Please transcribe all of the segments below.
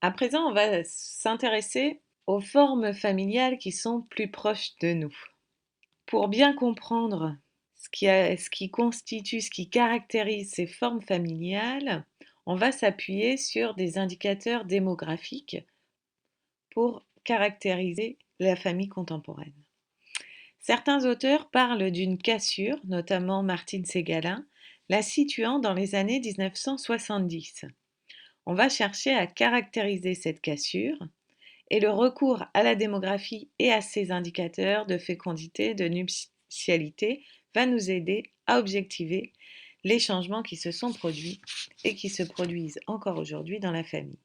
À présent, on va s'intéresser aux formes familiales qui sont plus proches de nous. Pour bien comprendre ce qui constitue, ce qui caractérise ces formes familiales, on va s'appuyer sur des indicateurs démographiques pour caractériser la famille contemporaine. Certains auteurs parlent d'une cassure, notamment Martine Ségalin, la situant dans les années 1970. On va chercher à caractériser cette cassure et le recours à la démographie et à ces indicateurs de fécondité, de nuptialité va nous aider à objectiver les changements qui se sont produits et qui se produisent encore aujourd'hui dans la famille.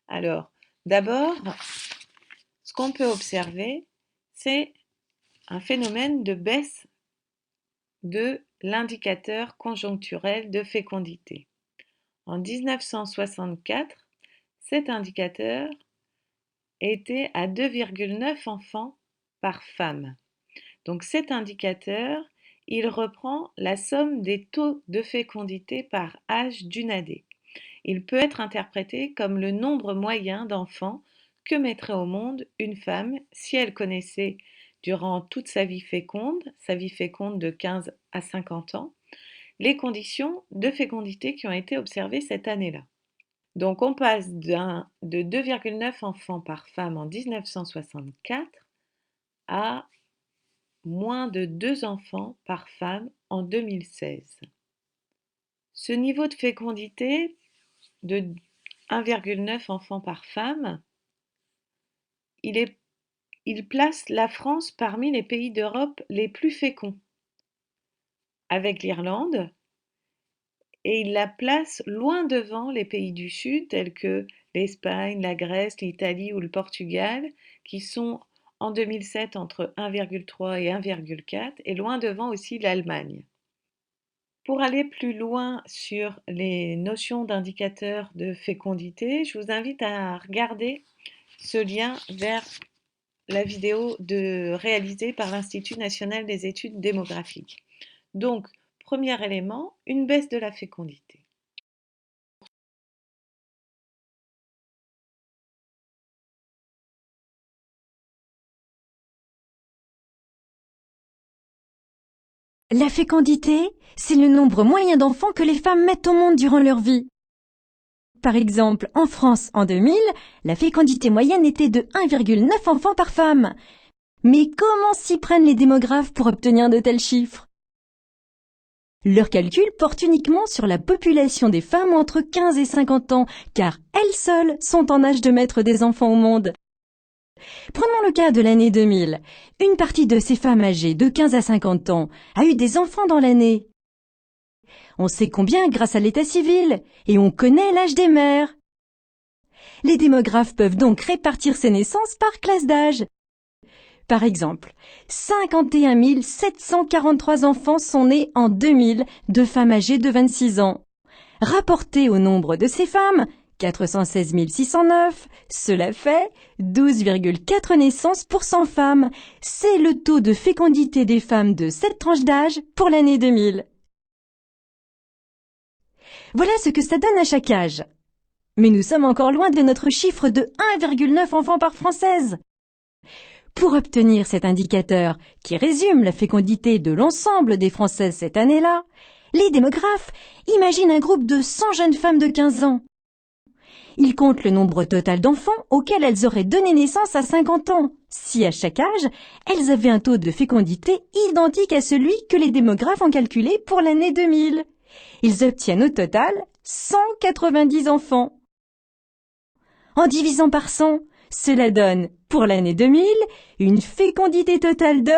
Alors, d'abord, ce qu'on peut observer, c'est un phénomène de baisse de l'indicateur conjoncturel de fécondité. En 1964, cet indicateur était à 2,9 enfants par femme. Donc cet indicateur, il reprend la somme des taux de fécondité par âge d'une année. Il peut être interprété comme le nombre moyen d'enfants que mettrait au monde une femme si elle connaissait durant toute sa vie féconde de 15 à 50 ans, les conditions de fécondité qui ont été observées cette année-là. Donc on passe de 2,9 enfants par femme en 1964 à moins de 2 enfants par femme en 2016. Ce niveau de fécondité de 1,9 enfants par femme, il place la France parmi les pays d'Europe les plus féconds, avec l'Irlande, et il la place loin devant les pays du Sud tels que l'Espagne, la Grèce, l'Italie ou le Portugal, qui sont en 2007 entre 1,3 et 1,4, et loin devant aussi l'Allemagne. Pour aller plus loin sur les notions d'indicateurs de fécondité, je vous invite à regarder ce lien vers la vidéo réalisée par l'Institut national des études démographiques. Donc, premier élément, une baisse de la fécondité. La fécondité, c'est le nombre moyen d'enfants que les femmes mettent au monde durant leur vie. Par exemple, en France, en 2000, la fécondité moyenne était de 1,9 enfants par femme. Mais comment s'y prennent les démographes pour obtenir de tels chiffres? Leurs calculs portent uniquement sur la population des femmes entre 15 et 50 ans, car elles seules sont en âge de mettre des enfants au monde. Prenons le cas de l'année 2000. Une partie de ces femmes âgées de 15 à 50 ans a eu des enfants dans l'année. On sait combien grâce à l'état civil, et on connaît l'âge des mères. Les démographes peuvent donc répartir ces naissances par classe d'âge. Par exemple, 51 743 enfants sont nés en 2000 de femmes âgées de 26 ans. Rapporté au nombre de ces femmes, 416 609, cela fait 12,4 naissances pour 100 femmes. C'est le taux de fécondité des femmes de cette tranche d'âge pour l'année 2000. Voilà ce que ça donne à chaque âge. Mais nous sommes encore loin de notre chiffre de 1,9 enfants par Française. Pour obtenir cet indicateur qui résume la fécondité de l'ensemble des Françaises cette année-là, les démographes imaginent un groupe de 100 jeunes femmes de 15 ans. Ils comptent le nombre total d'enfants auxquels elles auraient donné naissance à 50 ans, si à chaque âge, elles avaient un taux de fécondité identique à celui que les démographes ont calculé pour l'année 2000. Ils obtiennent au total 190 enfants. En divisant par 100, cela donne, pour l'année 2000, une fécondité totale de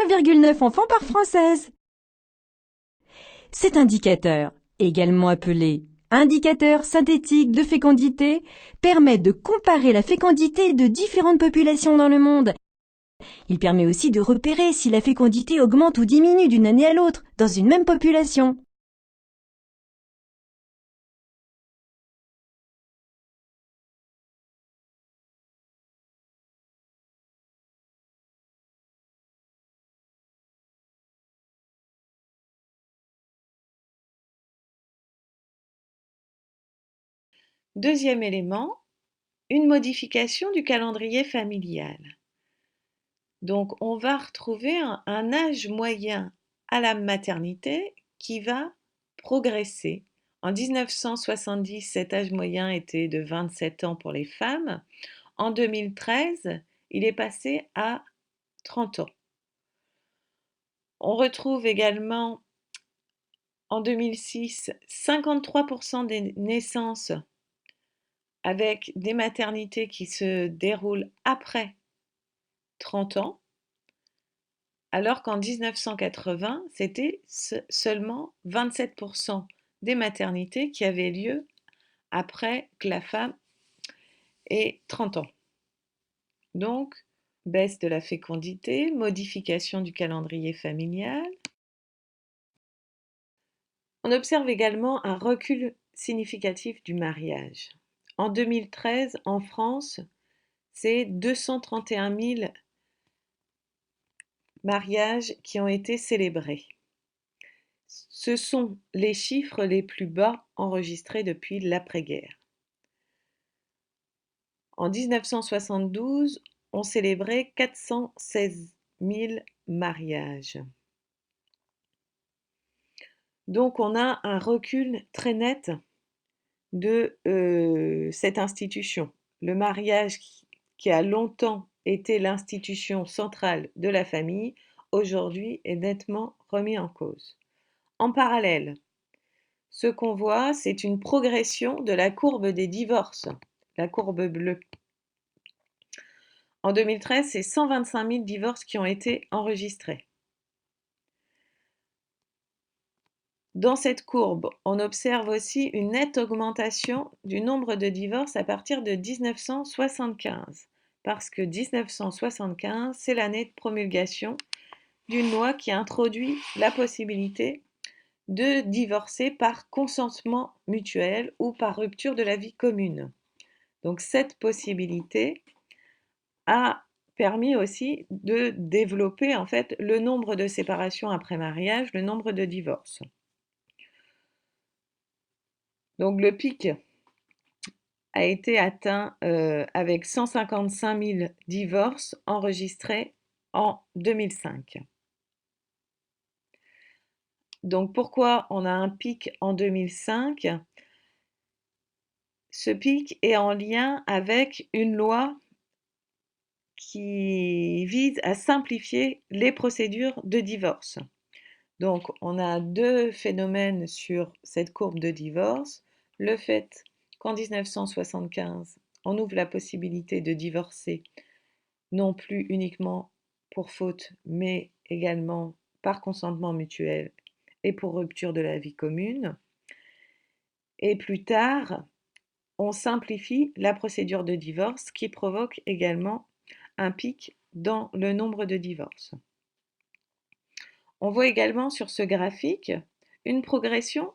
1,9 enfants par Française. Cet indicateur, également appelé indicateur synthétique de fécondité, permet de comparer la fécondité de différentes populations dans le monde. Il permet aussi de repérer si la fécondité augmente ou diminue d'une année à l'autre dans une même population. Deuxième élément, une modification du calendrier familial. Donc, on va retrouver un âge moyen à la maternité qui va progresser. En 1970, cet âge moyen était de 27 ans pour les femmes. En 2013, il est passé à 30 ans. On retrouve également en 2006 53% des naissances avec des maternités qui se déroulent après 30 ans, alors qu'en 1980, c'était seulement 27% des maternités qui avaient lieu après que la femme ait 30 ans. Donc, baisse de la fécondité, modification du calendrier familial. On observe également un recul significatif du mariage. En 2013, en France, c'est 231 000 mariages qui ont été célébrés. Ce sont les chiffres les plus bas enregistrés depuis l'après-guerre. En 1972, on célébrait 416 000 mariages. Donc on a un recul très net de cette institution. Le mariage qui a longtemps été l'institution centrale de la famille, aujourd'hui est nettement remis en cause. En parallèle, ce qu'on voit, c'est une progression de la courbe des divorces, la courbe bleue. En 2013, c'est 125 000 divorces qui ont été enregistrés. Dans cette courbe, on observe aussi une nette augmentation du nombre de divorces à partir de 1975, parce que 1975, c'est l'année de promulgation d'une loi qui introduit la possibilité de divorcer par consentement mutuel ou par rupture de la vie commune. Donc cette possibilité a permis aussi de développer en fait le nombre de séparations après mariage, le nombre de divorces. Donc le pic a été atteint avec 155 000 divorces enregistrés en 2005. Donc pourquoi on a un pic en 2005? Ce pic est en lien avec une loi qui vise à simplifier les procédures de divorce. Donc on a deux phénomènes sur cette courbe de divorce. Le fait qu'en 1975, on ouvre la possibilité de divorcer non plus uniquement pour faute, mais également par consentement mutuel et pour rupture de la vie commune. Et plus tard, on simplifie la procédure de divorce qui provoque également un pic dans le nombre de divorces. On voit également sur ce graphique une progression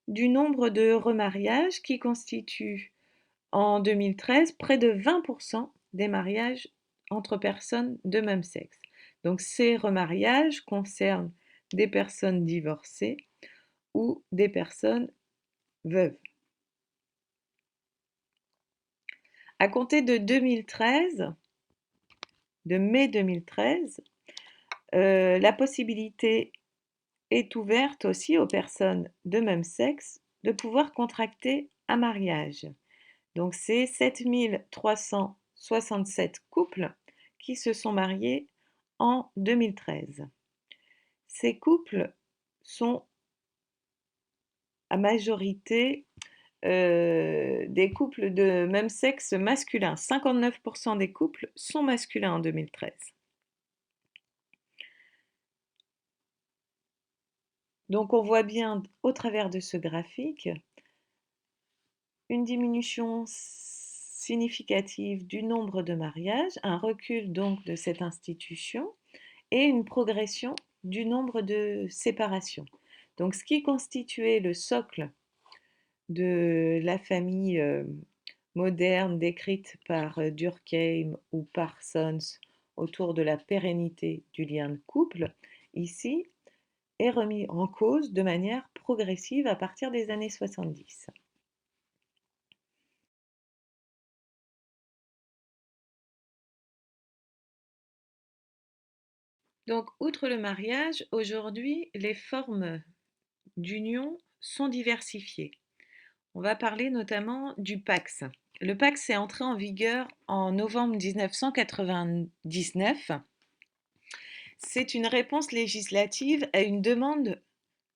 du nombre de remariages qui constitue en 2013 près de 20% des mariages entre personnes de même sexe. Donc ces remariages concernent des personnes divorcées ou des personnes veuves. À compter de 2013, de mai 2013, la possibilité est ouverte aussi aux personnes de même sexe de pouvoir contracter un mariage. Donc c'est 7 367 couples qui se sont mariés en 2013. Ces couples sont à majorité des couples de même sexe masculin. 59% des couples sont masculins en 2013. Donc on voit bien au travers de ce graphique une diminution significative du nombre de mariages, un recul donc de cette institution et une progression du nombre de séparations. Donc ce qui constituait le socle de la famille moderne décrite par Durkheim ou Parsons autour de la pérennité du lien de couple, ici, est remis en cause de manière progressive à partir des années 70. Donc, outre le mariage, aujourd'hui, les formes d'union sont diversifiées. On va parler notamment du Pacs. Le Pacs est entré en vigueur en novembre 1999. C'est une réponse législative à une demande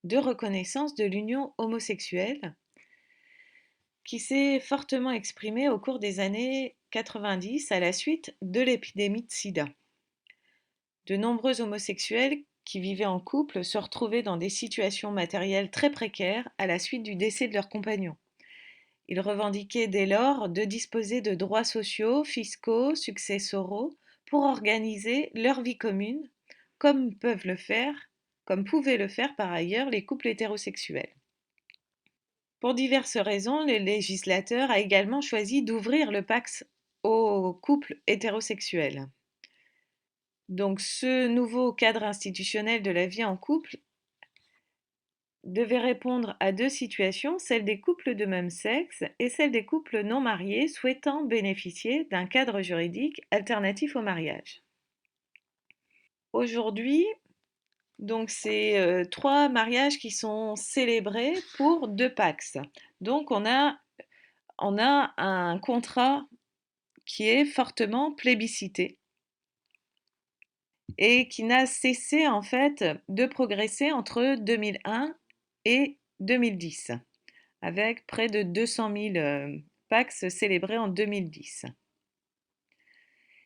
de reconnaissance de l'union homosexuelle qui s'est fortement exprimée au cours des années 90 à la suite de l'épidémie de sida. De nombreux homosexuels qui vivaient en couple se retrouvaient dans des situations matérielles très précaires à la suite du décès de leur compagnon. Ils revendiquaient dès lors de disposer de droits sociaux, fiscaux, successoraux pour organiser leur vie commune, comme pouvaient le faire par ailleurs les couples hétérosexuels. Pour diverses raisons, le législateur a également choisi d'ouvrir le Pacs aux couples hétérosexuels. Donc ce nouveau cadre institutionnel de la vie en couple devait répondre à deux situations, celle des couples de même sexe et celle des couples non mariés souhaitant bénéficier d'un cadre juridique alternatif au mariage. Aujourd'hui, donc c'est 3 mariages qui sont célébrés pour 2 Pacs. Donc on a un contrat qui est fortement plébiscité et qui n'a cessé en fait de progresser entre 2001 et 2010, avec près de 200 000 Pacs célébrés en 2010.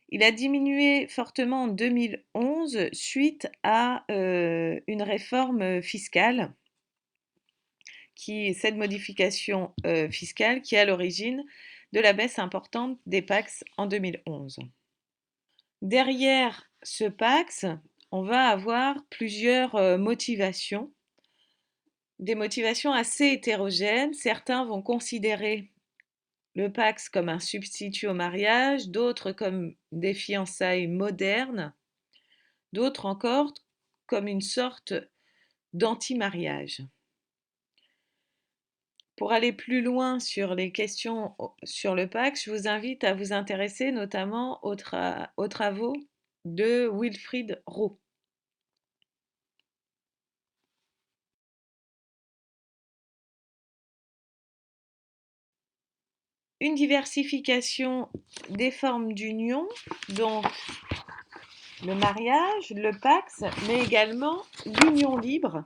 Il a diminué fortement en 2011 suite à une réforme fiscale, cette modification fiscale qui est à l'origine de la baisse importante des Pacs en 2011. Derrière ce Pacs, on va avoir plusieurs motivations, des motivations assez hétérogènes. Certains vont considérer le Pacs comme un substitut au mariage, d'autres comme des fiançailles modernes, d'autres encore comme une sorte d'anti-mariage. Pour aller plus loin sur les questions sur le Pacs, je vous invite à vous intéresser notamment aux travaux de Wilfried Roux. Une diversification des formes d'union, donc le mariage, le Pacs, mais également l'union libre.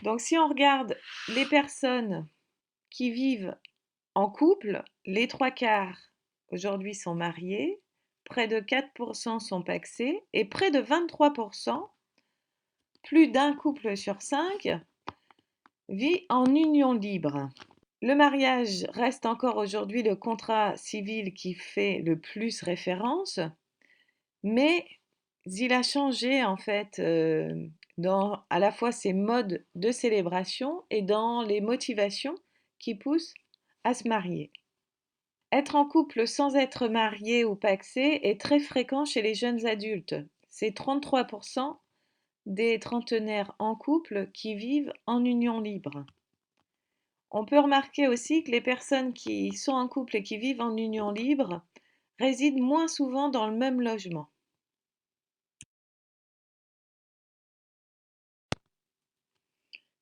Donc si on regarde les personnes qui vivent en couple, les 3/4 aujourd'hui sont mariés, près de 4% sont pacsés et près de 23%, plus d'un couple sur 5, vit en union libre. Le mariage reste encore aujourd'hui le contrat civil qui fait le plus référence, mais il a changé en fait dans à la fois ses modes de célébration et dans les motivations qui poussent à se marier. Être en couple sans être marié ou pacsé est très fréquent chez les jeunes adultes. C'est 33% des trentenaires en couple qui vivent en union libre. On peut remarquer aussi que les personnes qui sont en couple et qui vivent en union libre résident moins souvent dans le même logement.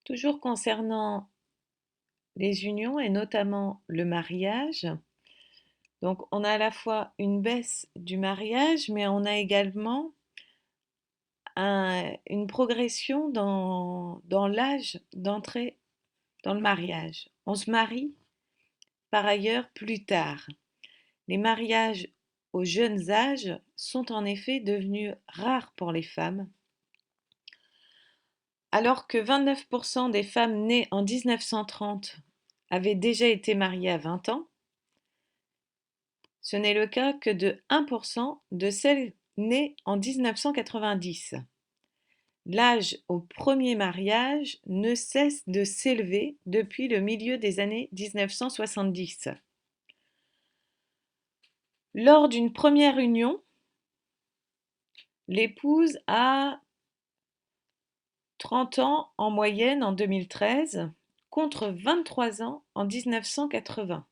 Toujours concernant les unions et notamment le mariage, donc on a à la fois une baisse du mariage, mais on a également une progression dans l'âge d'entrée dans le mariage. On se marie par ailleurs plus tard. Les mariages aux jeunes âges sont en effet devenus rares pour les femmes, alors que 29% des femmes nées en 1930 avaient déjà été mariées à 20 ans. Ce n'est le cas que de 1% de celles nées en 1990. L'âge au premier mariage ne cesse de s'élever depuis le milieu des années 1970. Lors d'une première union, l'épouse a 30 ans en moyenne en 2013 contre 23 ans en 1980.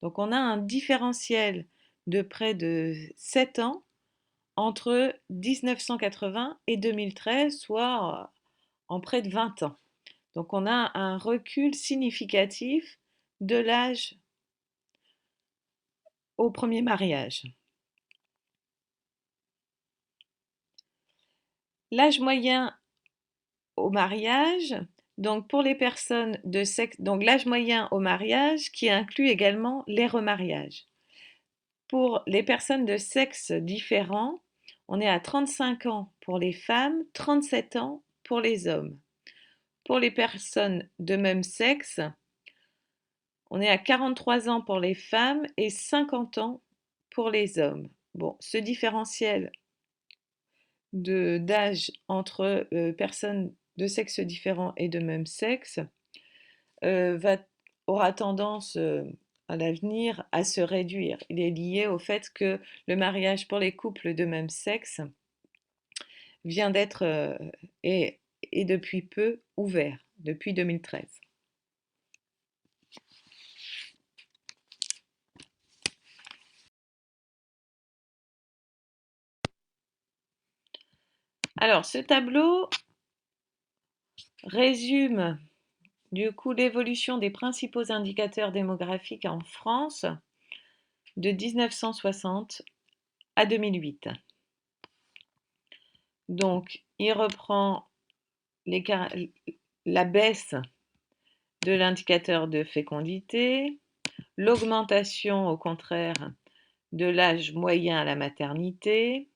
Donc on a un différentiel de près de 7 ans entre 1980 et 2013, soit en près de 20 ans. Donc on a un recul significatif de l'âge au premier mariage. L'âge moyen au mariage, donc pour les personnes de sexe, donc l'âge moyen au mariage qui inclut également les remariages. Pour les personnes de sexe différent, on est à 35 ans pour les femmes, 37 ans pour les hommes. Pour les personnes de même sexe, on est à 43 ans pour les femmes et 50 ans pour les hommes. Bon, ce différentiel d'âge entre personnes de sexe différent et de même sexe aura tendance à l'avenir à se réduire. Il est lié au fait que le mariage pour les couples de même sexe vient d'être et depuis peu ouvert, depuis 2013. Alors, ce tableau résume du coup l'évolution des principaux indicateurs démographiques en France de 1960 à 2008. Donc, il reprend la baisse de l'indicateur de fécondité, l'augmentation au contraire de l'âge moyen à la maternité,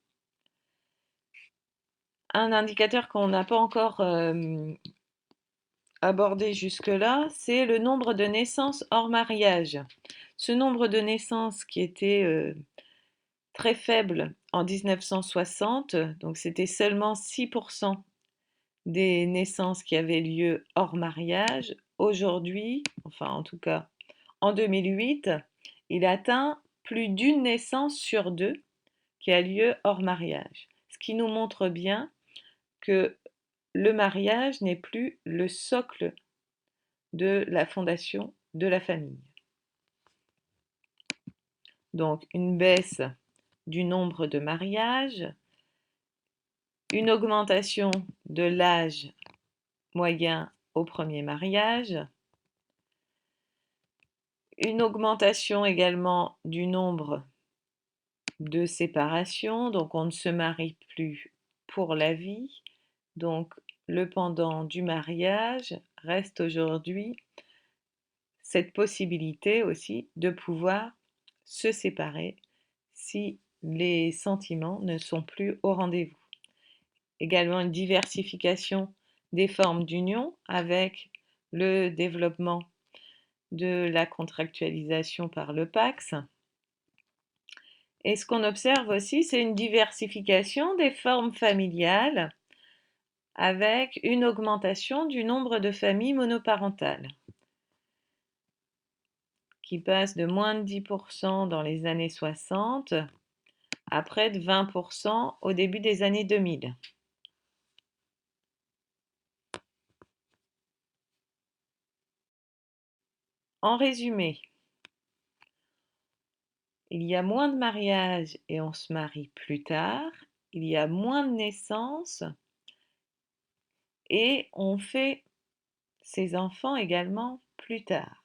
un indicateur qu'on n'a pas encore abordé jusque-là, c'est le nombre de naissances hors mariage. Ce nombre de naissances qui était très faible en 1960, donc c'était seulement 6% des naissances qui avaient lieu hors mariage. Aujourd'hui, enfin en tout cas en 2008, il atteint plus d'une naissance sur deux qui a lieu hors mariage. Ce qui nous montre bien que le mariage n'est plus le socle de la fondation de la famille. Donc une baisse du nombre de mariages, une augmentation de l'âge moyen au premier mariage, une augmentation également du nombre de séparations, donc on ne se marie plus pour la vie, donc le pendant du mariage reste aujourd'hui cette possibilité aussi de pouvoir se séparer si les sentiments ne sont plus au rendez-vous. Également une diversification des formes d'union avec le développement de la contractualisation par le PACS. Et ce qu'on observe aussi, c'est une diversification des formes familiales avec une augmentation du nombre de familles monoparentales qui passe de moins de 10% dans les années 60 à près de 20% au début des années 2000. En résumé, il y a moins de mariages et on se marie plus tard, il y a moins de naissances et on fait ses enfants également plus tard.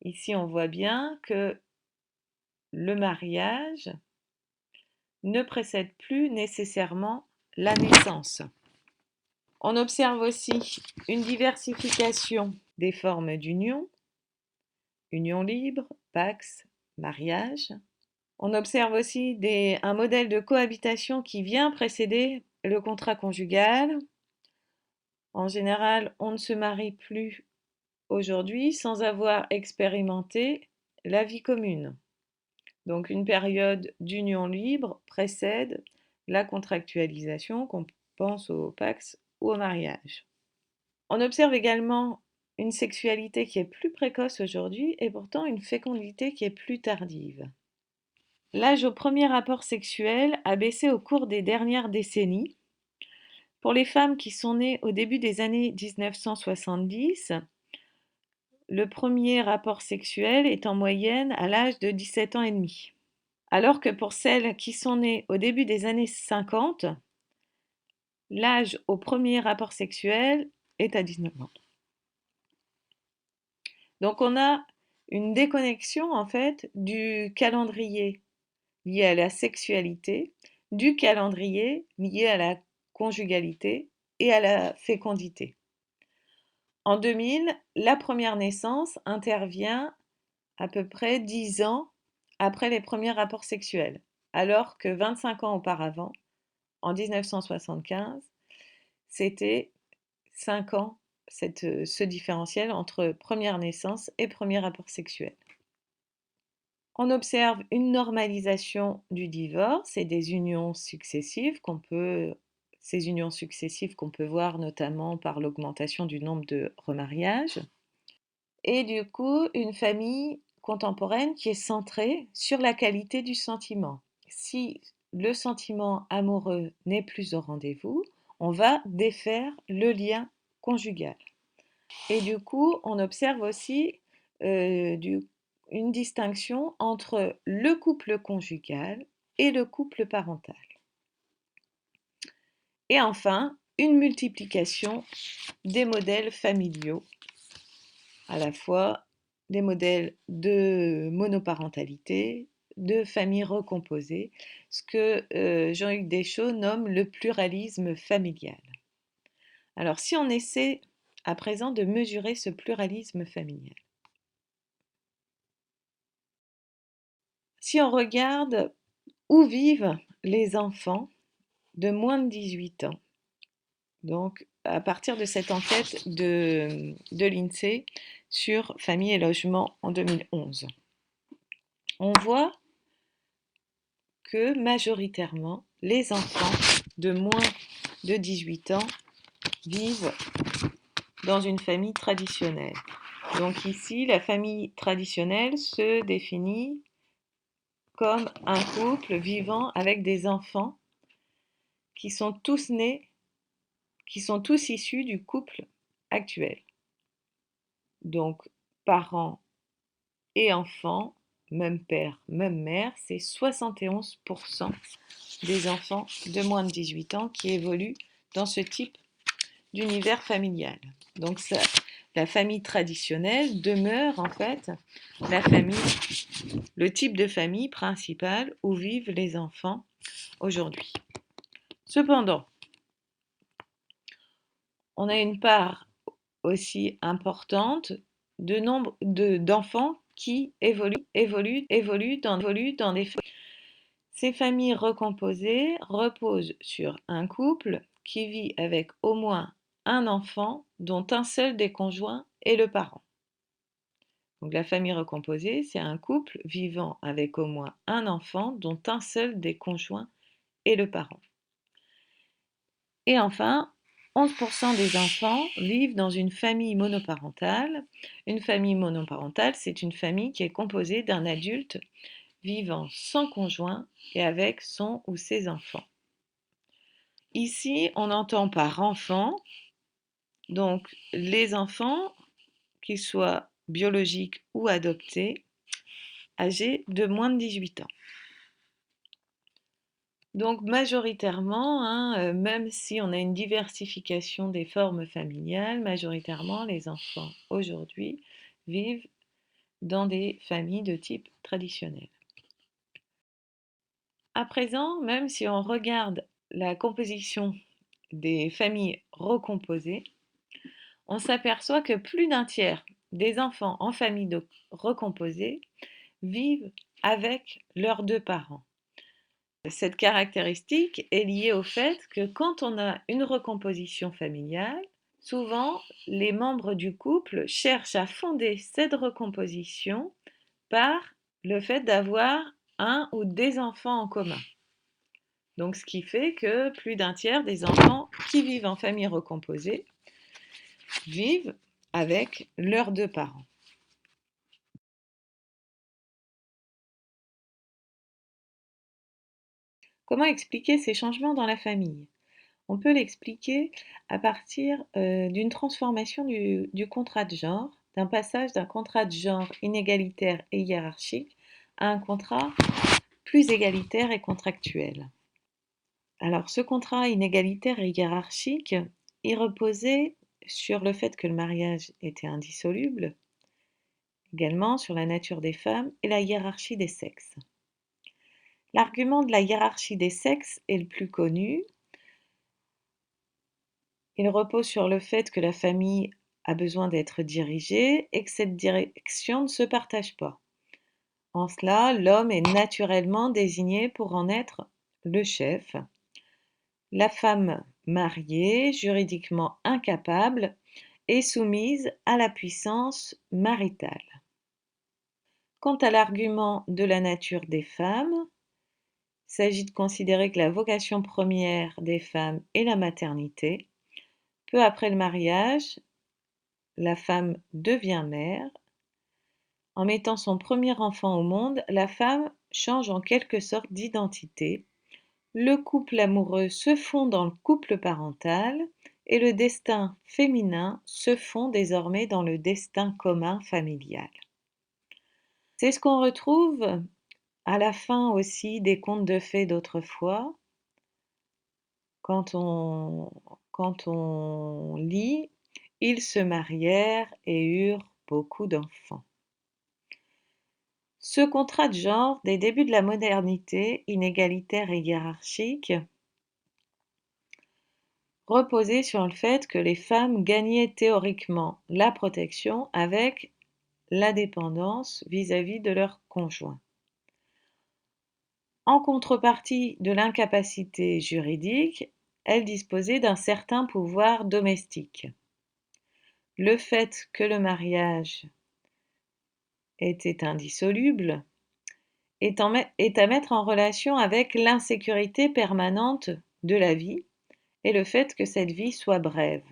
Ici, on voit bien que le mariage ne précède plus nécessairement la naissance. On observe aussi une diversification des formes d'union, union libre, pax, mariage. On observe aussi un modèle de cohabitation qui vient précéder le contrat conjugal. En général, on ne se marie plus aujourd'hui sans avoir expérimenté la vie commune. Donc une période d'union libre précède la contractualisation, qu'on pense au pax ou au mariage. On observe également une sexualité qui est plus précoce aujourd'hui et pourtant une fécondité qui est plus tardive. L'âge au premier rapport sexuel a baissé au cours des dernières décennies. Pour les femmes qui sont nées au début des années 1970, le premier rapport sexuel est en moyenne à l'âge de 17 ans et demi. Alors que pour celles qui sont nées au début des années 50, l'âge au premier rapport sexuel est à 19 ans. Donc on a une déconnexion en fait du calendrier lié à la sexualité, du calendrier lié à la conjugalité et à la fécondité. En 2000, la première naissance intervient à peu près 10 ans après les premiers rapports sexuels, alors que 25 ans auparavant, en 1975, c'était 5 ans ce différentiel entre première naissance et premier rapport sexuel. On observe une normalisation du divorce et des unions successives ces unions successives qu'on peut voir notamment par l'augmentation du nombre de remariages. Et du coup, une famille contemporaine qui est centrée sur la qualité du sentiment. Si le sentiment amoureux n'est plus au rendez-vous, on va défaire le lien conjugal. Et du coup, on observe aussi une distinction entre le couple conjugal et le couple parental. Et enfin, une multiplication des modèles familiaux, à la fois des modèles de monoparentalité, de famille recomposée, ce que Jean-Hugues Deschaux nomme le pluralisme familial. Alors, si on essaie à présent de mesurer ce pluralisme familial, si on regarde où vivent les enfants de moins de 18 ans, donc à partir de cette enquête de l'INSEE sur famille et logement en 2011, on voit que majoritairement les enfants de moins de 18 ans vivent dans une famille traditionnelle. Donc ici, la famille traditionnelle se définit comme un couple vivant avec des enfants qui sont tous nés, qui sont tous issus du couple actuel. Donc parents et enfants, même père, même mère, c'est 71% des enfants de moins de 18 ans qui évoluent dans ce type d'univers familial. Donc ça, la famille traditionnelle demeure en fait le type de famille principale où vivent les enfants aujourd'hui. Cependant, on a une part aussi importante de nombre d'enfants qui évoluent dans des familles. Ces familles recomposées reposent sur un couple qui vit avec au moins un enfant dont un seul des conjoints est le parent. Donc la famille recomposée, c'est un couple vivant avec au moins un enfant dont un seul des conjoints est le parent. Et enfin, 11% des enfants vivent dans une famille monoparentale. Une famille monoparentale, c'est une famille qui est composée d'un adulte vivant sans conjoint et avec son ou ses enfants. Ici, on entend par enfant, donc les enfants, qu'ils soient biologiques ou adoptés, âgés de moins de 18 ans. Donc majoritairement, même si on a une diversification des formes familiales, majoritairement les enfants aujourd'hui vivent dans des familles de type traditionnel. À présent, même si on regarde la composition des familles recomposées, on s'aperçoit que plus d'un tiers des enfants en famille recomposée vivent avec leurs deux parents. Cette caractéristique est liée au fait que quand on a une recomposition familiale, souvent les membres du couple cherchent à fonder cette recomposition par le fait d'avoir un ou des enfants en commun. Donc ce qui fait que plus d'un tiers des enfants qui vivent en famille recomposée vivent avec leurs deux parents. Comment expliquer ces changements dans la famille? On peut l'expliquer à partir d'une transformation du contrat de genre, d'un passage d'un contrat de genre inégalitaire et hiérarchique à un contrat plus égalitaire et contractuel. Alors, ce contrat inégalitaire et hiérarchique, il reposait sur le fait que le mariage était indissoluble, également sur la nature des femmes et la hiérarchie des sexes. L'argument de la hiérarchie des sexes est le plus connu. Il repose sur le fait que la famille a besoin d'être dirigée et que cette direction ne se partage pas. En cela, l'homme est naturellement désigné pour en être le chef. La femme mariée, juridiquement incapable, est soumise à la puissance maritale. Quant à l'argument de la nature des femmes, il s'agit de considérer que la vocation première des femmes est la maternité. Peu après le mariage, la femme devient mère. En mettant son premier enfant au monde, la femme change en quelque sorte d'identité. Le couple amoureux se fond dans le couple parental et le destin féminin se fond désormais dans le destin commun familial. C'est ce qu'on retrouve à la fin aussi des contes de fées d'autrefois, quand on, quand on lit Ils se marièrent et eurent beaucoup d'enfants. Ce contrat de genre, des débuts de la modernité, inégalitaire et hiérarchique, reposait sur le fait que les femmes gagnaient théoriquement la protection avec la dépendance vis-à-vis de leur conjoint. En contrepartie de l'incapacité juridique, elles disposaient d'un certain pouvoir domestique. Le fait que le mariage était indissoluble est à mettre en relation avec l'insécurité permanente de la vie et le fait que cette vie soit brève,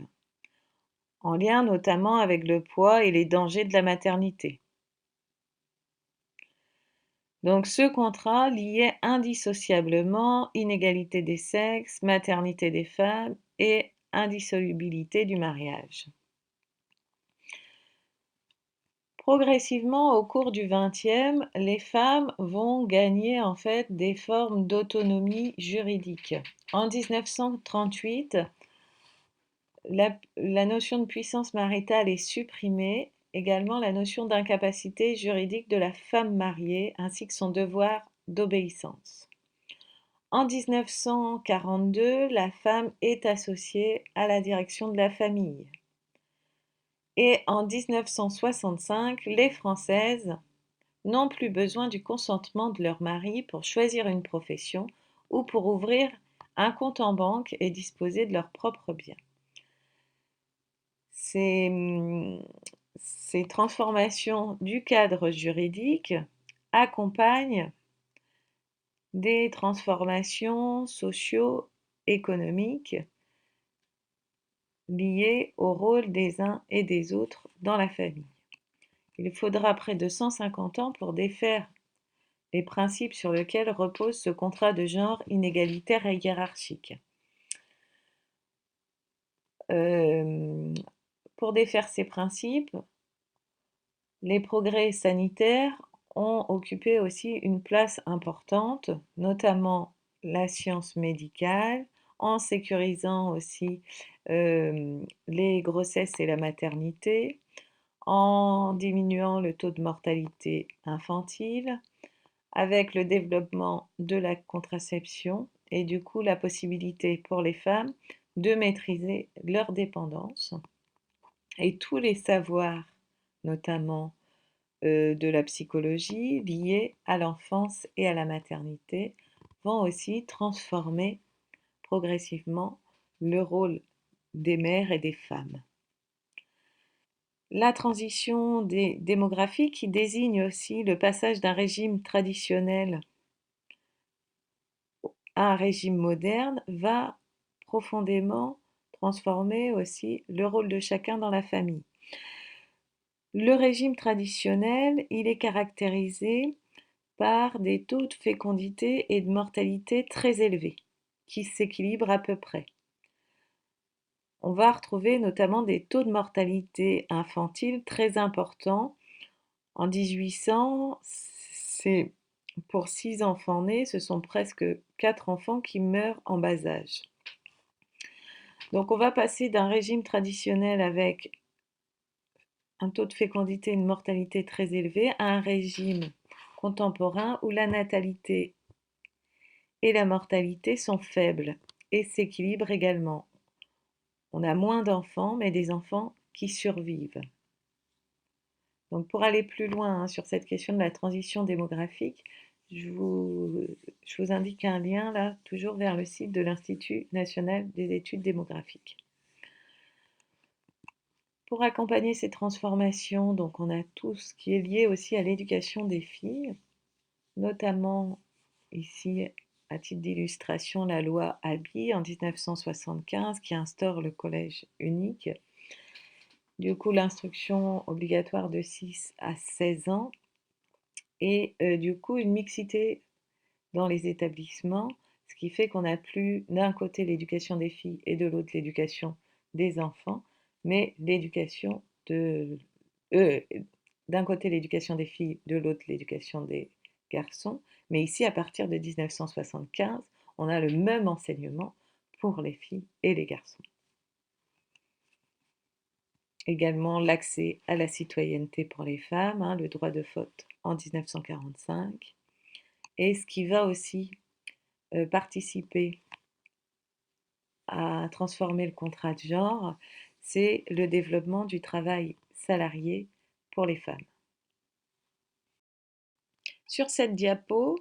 en lien notamment avec le poids et les dangers de la maternité. Donc ce contrat liait indissociablement inégalité des sexes, maternité des femmes et indissolubilité du mariage. Progressivement, au cours du XXe, les femmes vont gagner en fait des formes d'autonomie juridique. En 1938, la notion de puissance maritale est supprimée, également la notion d'incapacité juridique de la femme mariée ainsi que son devoir d'obéissance. En 1942, la femme est associée à la direction de la famille. Et en 1965, les Françaises n'ont plus besoin du consentement de leur mari pour choisir une profession ou pour ouvrir un compte en banque et disposer de leurs propres biens. Ces transformations du cadre juridique accompagnent des transformations socio-économiques liées au rôle des uns et des autres dans la famille. Il faudra près de 150 ans pour défaire les principes sur lesquels repose ce contrat de genre inégalitaire et hiérarchique. Pour défaire ces principes, les progrès sanitaires ont occupé aussi une place importante, notamment la science médicale, en sécurisant aussi les grossesses et la maternité, en diminuant le taux de mortalité infantile, avec le développement de la contraception et du coup la possibilité pour les femmes de maîtriser leur dépendance. Et tous les savoirs, notamment de la psychologie liés à l'enfance et à la maternité, vont aussi transformer progressivement le rôle des mères et des femmes. La transition démographique qui désigne aussi le passage d'un régime traditionnel à un régime moderne va profondément transformer aussi le rôle de chacun dans la famille. Le régime traditionnel, il est caractérisé par des taux de fécondité et de mortalité très élevés, qui s'équilibrent à peu près. On va retrouver notamment des taux de mortalité infantile très importants. En 1800, c'est pour 6 enfants nés, ce sont presque 4 enfants qui meurent en bas âge. Donc on va passer d'un régime traditionnel avec un taux de fécondité et une mortalité très élevés à un régime contemporain où la natalité et la mortalité sont faibles et s'équilibrent également. On a moins d'enfants, mais des enfants qui survivent. Donc pour aller plus loin sur cette question de la transition démographique, je vous indique un lien là, toujours vers le site de l'Institut national des études démographiques. Pour accompagner ces transformations, donc on a tout ce qui est lié aussi à l'éducation des filles, notamment ici, à titre d'illustration, la loi Abi en 1975 qui instaure le collège unique. Du coup, l'instruction obligatoire de 6 à 16 ans et du coup, une mixité dans les établissements, ce qui fait qu'on n'a plus d'un côté l'éducation des filles et de l'autre l'éducation des enfants, mais l'éducation de... d'un côté l'éducation des filles, de l'autre l'éducation des garçons. Mais ici, à partir de 1975, on a le même enseignement pour les filles et les garçons. Également l'accès à la citoyenneté pour les femmes, le droit de vote en 1945. Et ce qui va aussi participer à transformer le contrat de genre, c'est le développement du travail salarié pour les femmes. Sur cette diapo,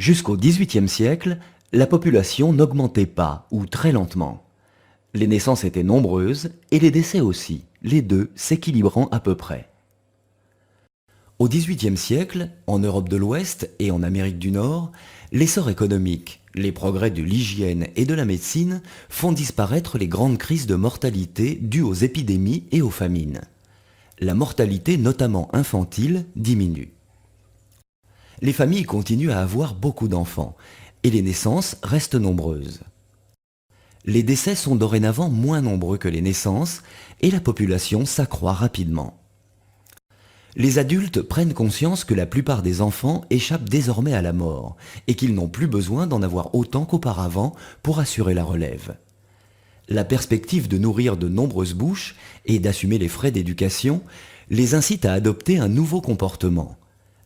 Jusqu'au XVIIIe siècle, la population n'augmentait pas ou très lentement. Les naissances étaient nombreuses et les décès aussi, les deux s'équilibrant à peu près. Au XVIIIe siècle, en Europe de l'Ouest et en Amérique du Nord, l'essor économique, les progrès de l'hygiène et de la médecine font disparaître les grandes crises de mortalité dues aux épidémies et aux famines. La mortalité, notamment infantile, diminue. Les familles continuent à avoir beaucoup d'enfants et les naissances restent nombreuses. Les décès sont dorénavant moins nombreux que les naissances et la population s'accroît rapidement. Les adultes prennent conscience que la plupart des enfants échappent désormais à la mort et qu'ils n'ont plus besoin d'en avoir autant qu'auparavant pour assurer la relève. La perspective de nourrir de nombreuses bouches et d'assumer les frais d'éducation les incite à adopter un nouveau comportement,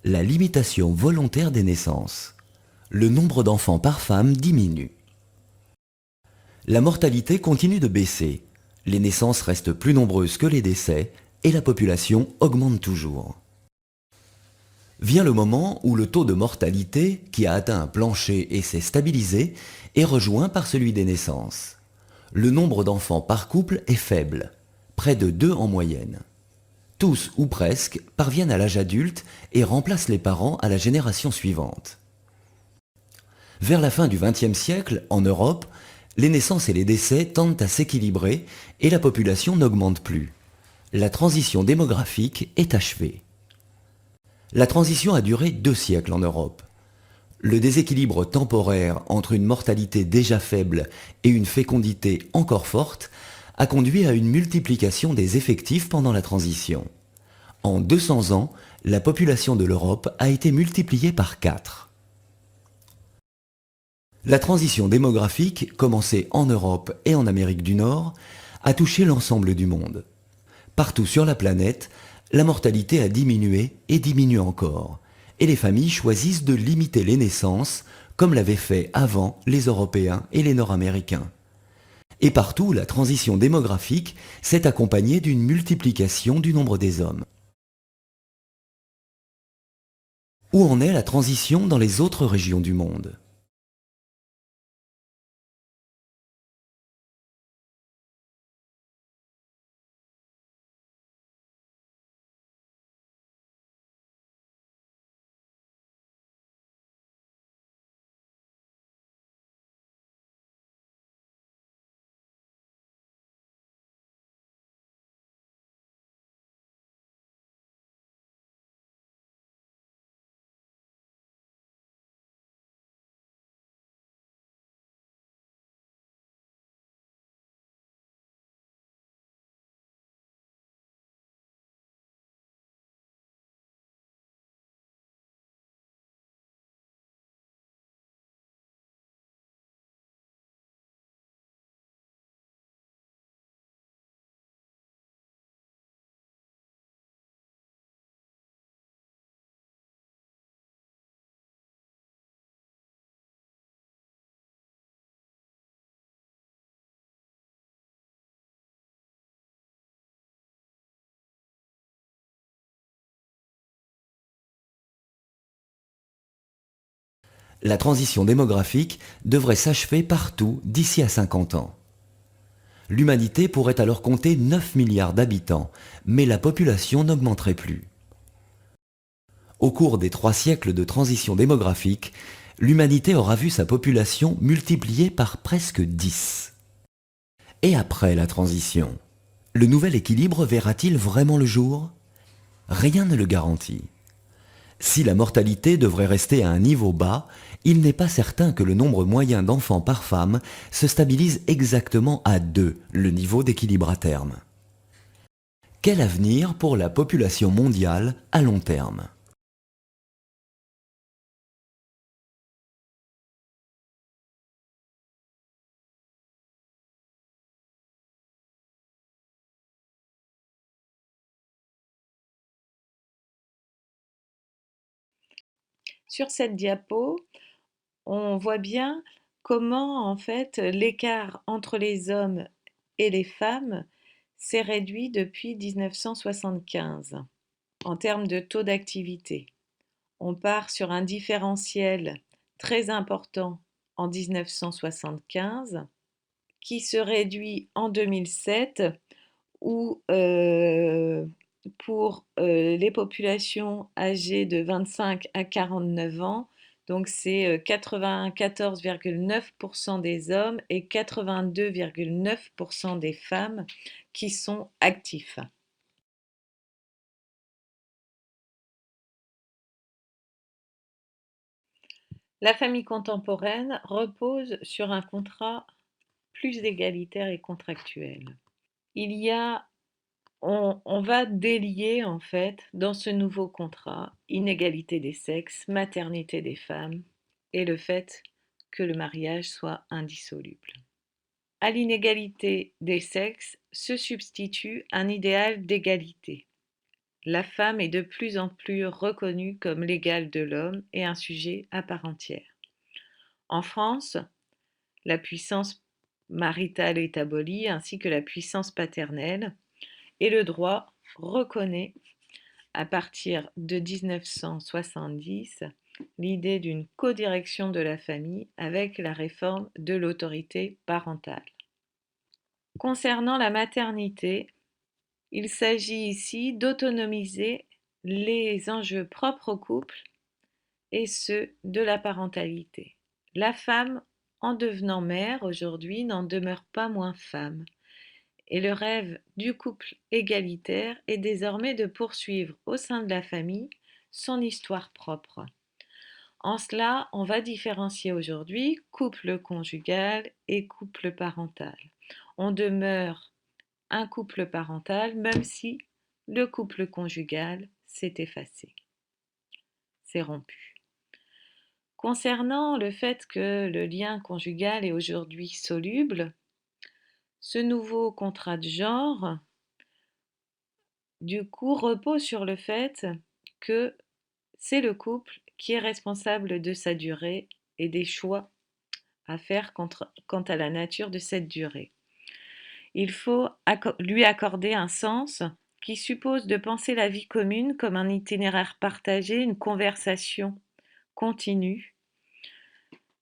la limitation volontaire des naissances. Le nombre d'enfants par femme diminue. La mortalité continue de baisser. Les naissances restent plus nombreuses que les décès et la population augmente toujours. Vient le moment où le taux de mortalité, qui a atteint un plancher et s'est stabilisé, est rejoint par celui des naissances. Le nombre d'enfants par couple est faible, près de 2 en moyenne. Tous ou presque parviennent à l'âge adulte et remplacent les parents à la génération suivante. Vers la fin du XXe siècle, en Europe, les naissances et les décès tendent à s'équilibrer et la population n'augmente plus. La transition démographique est achevée. La transition a duré 2 siècles en Europe. Le déséquilibre temporaire entre une mortalité déjà faible et une fécondité encore forte a conduit à une multiplication des effectifs pendant la transition. En 200 ans, la population de l'Europe a été multipliée par 4. La transition démographique, commencée en Europe et en Amérique du Nord, a touché l'ensemble du monde. Partout sur la planète, la mortalité a diminué et diminue encore, et les familles choisissent de limiter les naissances, comme l'avaient fait avant les Européens et les Nord-Américains. Et partout, la transition démographique s'est accompagnée d'une multiplication du nombre des hommes. Où en est la transition dans les autres régions du monde ? La transition démographique devrait s'achever partout d'ici à 50 ans. L'humanité pourrait alors compter 9 milliards d'habitants, mais la population n'augmenterait plus. Au cours des 3 siècles de transition démographique, l'humanité aura vu sa population multipliée par presque 10. Et après la transition, le nouvel équilibre verra-t-il vraiment le jour? Rien ne le garantit. Si la mortalité devrait rester à un niveau bas, il n'est pas certain que le nombre moyen d'enfants par femme se stabilise exactement à 2, le niveau d'équilibre à terme. Quel avenir pour la population mondiale à long terme? Sur cette diapo, on voit bien comment en fait l'écart entre les hommes et les femmes s'est réduit depuis 1975 en termes de taux d'activité. On part sur un différentiel très important en 1975 qui se réduit en 2007 où pour les populations âgées de 25 à 49 ans, donc c'est 94,9% des hommes et 82,9% des femmes qui sont actifs. La famille contemporaine repose sur un contrat plus égalitaire et contractuel. Il y a on va délier en fait dans ce nouveau contrat inégalité des sexes, maternité des femmes et le fait que le mariage soit indissoluble. À l'inégalité des sexes se substitue un idéal d'égalité. La femme est de plus en plus reconnue comme l'égale de l'homme et un sujet à part entière. En France, la puissance maritale est abolie ainsi que la puissance paternelle et le droit reconnaît à partir de 1970 l'idée d'une codirection de la famille avec la réforme de l'autorité parentale. Concernant la maternité, il s'agit ici d'autonomiser les enjeux propres au couple et ceux de la parentalité. La femme, en devenant mère aujourd'hui, n'en demeure pas moins femme. Et le rêve du couple égalitaire est désormais de poursuivre au sein de la famille son histoire propre. En cela, on va différencier aujourd'hui couple conjugal et couple parental. On demeure un couple parental même si le couple conjugal s'est effacé, s'est rompu. Concernant le fait que le lien conjugal est aujourd'hui soluble, ce nouveau contrat de genre du coup, repose sur le fait que c'est le couple qui est responsable de sa durée et des choix à faire quant à la nature de cette durée. Il faut lui accorder un sens qui suppose de penser la vie commune comme un itinéraire partagé, une conversation continue,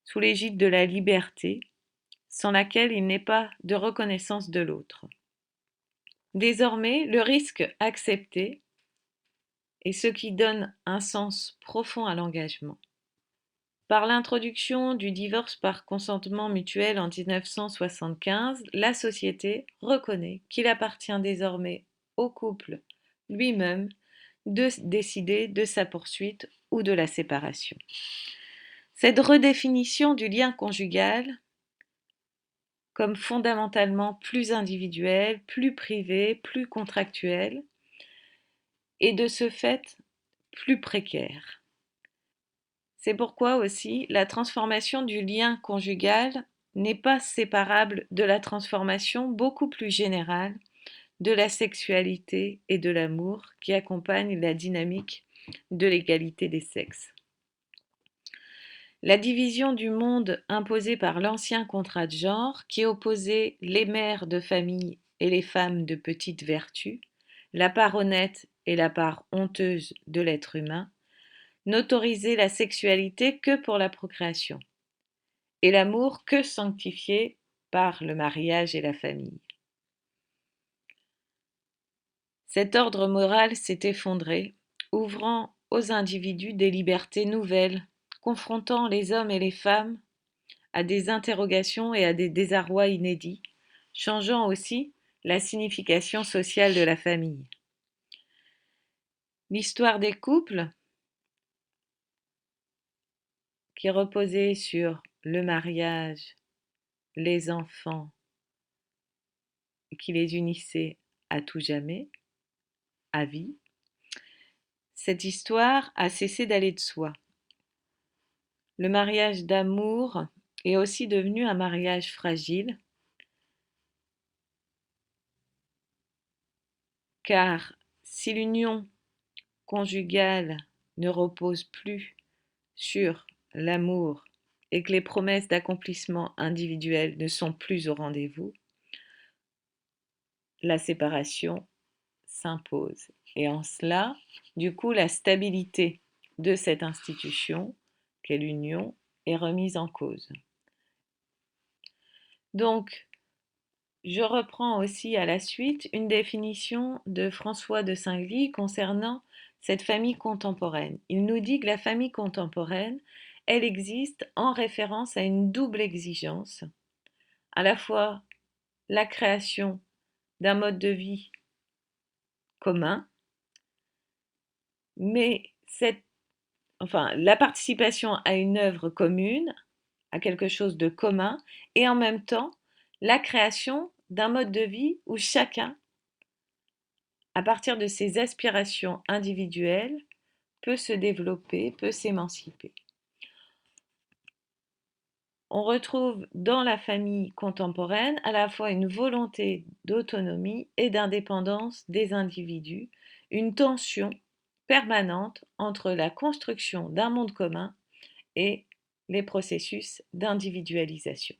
sous l'égide de la liberté, sans laquelle il n'est pas de reconnaissance de l'autre. Désormais, le risque accepté et ce qui donne un sens profond à l'engagement. Par l'introduction du divorce par consentement mutuel en 1975, la société reconnaît qu'il appartient désormais au couple lui-même de décider de sa poursuite ou de la séparation. Cette redéfinition du lien conjugal comme fondamentalement plus individuel, plus privé, plus contractuel, et de ce fait plus précaire. C'est pourquoi aussi la transformation du lien conjugal n'est pas séparable de la transformation beaucoup plus générale de la sexualité et de l'amour qui accompagne la dynamique de l'égalité des sexes. La division du monde imposée par l'ancien contrat de genre qui opposait les mères de famille et les femmes de petite vertu, la part honnête et la part honteuse de l'être humain, n'autoriser la sexualité que pour la procréation, et l'amour que sanctifié par le mariage et la famille. Cet ordre moral s'est effondré, ouvrant aux individus des libertés nouvelles, confrontant les hommes et les femmes à des interrogations et à des désarrois inédits, changeant aussi la signification sociale de la famille. L'histoire des couples, qui reposait sur le mariage, les enfants, qui les unissait à tout jamais, à vie, cette histoire a cessé d'aller de soi. Le mariage d'amour est aussi devenu un mariage fragile, car si l'union conjugale ne repose plus sur l'amour et que les promesses d'accomplissement individuel ne sont plus au rendez-vous, la séparation s'impose. Et en cela, du coup, la stabilité de cette institution, qu'est l'union, est remise en cause. Donc, je reprends aussi à la suite une définition de François de Singly concernant cette famille contemporaine. Il nous dit que la famille contemporaine, elle existe en référence à une double exigence, à la fois la création d'un mode de vie commun, mais la participation à une œuvre commune, à quelque chose de commun, et en même temps la création d'un mode de vie où chacun, à partir de ses aspirations individuelles, peut se développer, peut s'émanciper. On retrouve dans la famille contemporaine à la fois une volonté d'autonomie et d'indépendance des individus, une tension permanente entre la construction d'un monde commun et les processus d'individualisation.